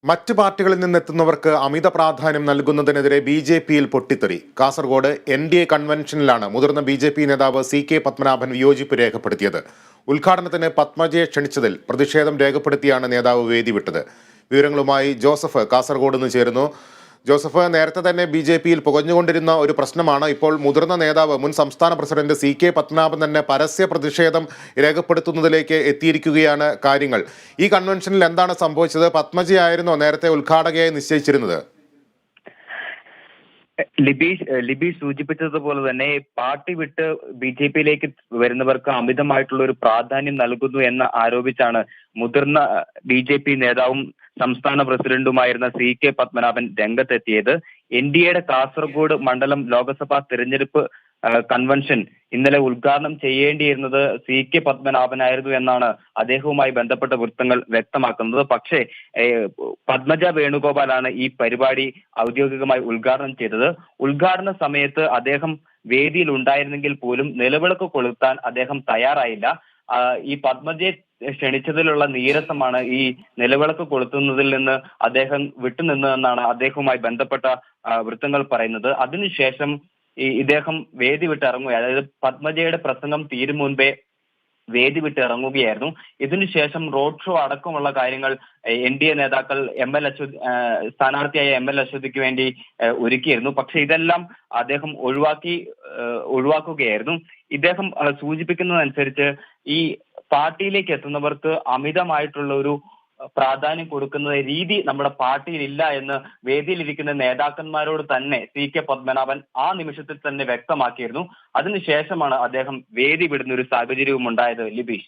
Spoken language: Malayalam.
മറ്റ് പാർട്ടികളിൽ നിന്നെത്തുന്നവർക്ക് അമിത പ്രാധാന്യം നൽകുന്നതിനെതിരെ ബി.ജെ.പിയിൽ പൊട്ടിത്തെറി. കാസർഗോഡ് NDA കൺവെൻഷനിലാണ് മുതിർന്ന ബി.ജെ.പി നേതാവ് CK പത്മനാഭൻ വിയോജിപ്പ് രേഖപ്പെടുത്തിയത്. ഉദ്ഘാടനത്തിന് പത്മജയെ ക്ഷണിച്ചതിൽ പ്രതിഷേധം രേഖപ്പെടുത്തിയാണ് നേതാവ് വേദി വിട്ടത്. വിവരങ്ങളുമായി ജോസഫ് കാസർഗോഡ് നിന്ന് ചേരുന്നു. ജോസഫ്, നേരത്തെ തന്നെ ബി.ജെ.പിയിൽ പുകഞ്ഞുകൊണ്ടിരുന്ന ഒരു പ്രശ്നമാണ്. ഇപ്പോൾ മുതിർന്ന നേതാവ് മുൻ സംസ്ഥാന പ്രസിഡന്റ് CK പത്മനാഭൻ തന്നെ പരസ്യ പ്രതിഷേധം രേഖപ്പെടുത്തുന്നതിലേക്ക് എത്തിയിരിക്കുകയാണ് കാര്യങ്ങൾ. ഈ കൺവെൻഷനിൽ എന്താണ് സംഭവിച്ചത്? പത്മജയായിരുന്നോ നേരത്തെ ഉദ്ഘാടകയായി നിശ്ചയിച്ചിരുന്നത്? ലിബീഷ് സൂചിപ്പിച്ചതുപോലെ തന്നെ പാർട്ടി വിട്ട് ബി.ജെ.പിയിലേക്ക് വരുന്നവർക്ക് അമിതമായിട്ടുള്ള ഒരു പ്രാധാന്യം നൽകുന്നു എന്ന് ആരോപിച്ചാണ് മുതിർന്ന ബി.ജെ.പി നേതാവും സംസ്ഥാന പ്രസിഡന്റുമായിരുന്ന CK പത്മനാഭൻ രംഗത്തെത്തിയത്. NDAയുടെ കാസർഗോഡ് മണ്ഡലം ലോക്സഭാ തെരഞ്ഞെടുപ്പ് കൺവെൻഷൻ ഇന്നലെ ഉദ്ഘാടനം ചെയ്യേണ്ടിയിരുന്നത് CK പത്മനാഭനായിരുന്നു എന്നാണ് അദ്ദേഹവുമായി ബന്ധപ്പെട്ട വൃത്തങ്ങൾ വ്യക്തമാക്കുന്നത്. പക്ഷേ പത്മജ വേണുഗോപാലാണ് ഈ പരിപാടി ഔദ്യോഗികമായി ഉദ്ഘാടനം ചെയ്തത്. ഉദ്ഘാടന സമയത്ത് അദ്ദേഹം വേദിയിൽ ഉണ്ടായിരുന്നെങ്കിൽ പോലും നിലവിളക്ക് കൊളുത്താൻ അദ്ദേഹം തയ്യാറായില്ല. ഈ പത്മജയെ ക്ഷണിച്ചതിലുള്ള നീരസമാണ് ഈ നിലവിളക്ക് കൊളുത്തുന്നതിൽ നിന്ന് അദ്ദേഹം വിട്ടുനിന്നതെന്നാണ് അദ്ദേഹവുമായി ബന്ധപ്പെട്ട വൃത്തങ്ങൾ പറയുന്നത്. അതിനുശേഷം ഇദ്ദേഹം വേദി വിട്ടിറങ്ങുക, അതായത് പത്മജയുടെ പ്രസംഗം തീരും മുൻപേ വേദി വിട്ട് ഇറങ്ങുകയായിരുന്നു. ഇതിനുശേഷം റോഡ് ഷോ അടക്കമുള്ള കാര്യങ്ങൾ NDA നേതാക്കൾ സ്ഥാനാർത്ഥിയായ ML അശ്വതിക്ക് വേണ്ടി ഒരുക്കിയിരുന്നു. പക്ഷെ ഇതെല്ലാം അദ്ദേഹം ഒഴിവാക്കുകയായിരുന്നു. ഇദ്ദേഹം സൂചിപ്പിക്കുന്നതനുസരിച്ച് ഈ പാർട്ടിയിലേക്ക് എത്തുന്നവർക്ക് അമിതമായിട്ടുള്ള ഒരു പ്രാധാന്യം കൊടുക്കുന്ന രീതി നമ്മുടെ പാർട്ടിയിൽ ഇല്ല എന്ന് വേദിയിലിരിക്കുന്ന നേതാക്കന്മാരോട് തന്നെ CK പത്മനാഭൻ ആ നിമിഷത്തിൽ തന്നെ വ്യക്തമാക്കിയിരുന്നു. അതിനുശേഷമാണ് അദ്ദേഹം വേദി വിടുന്ന ഒരു സാഹചര്യവും ഉണ്ടായത്. ലിബീഷ്.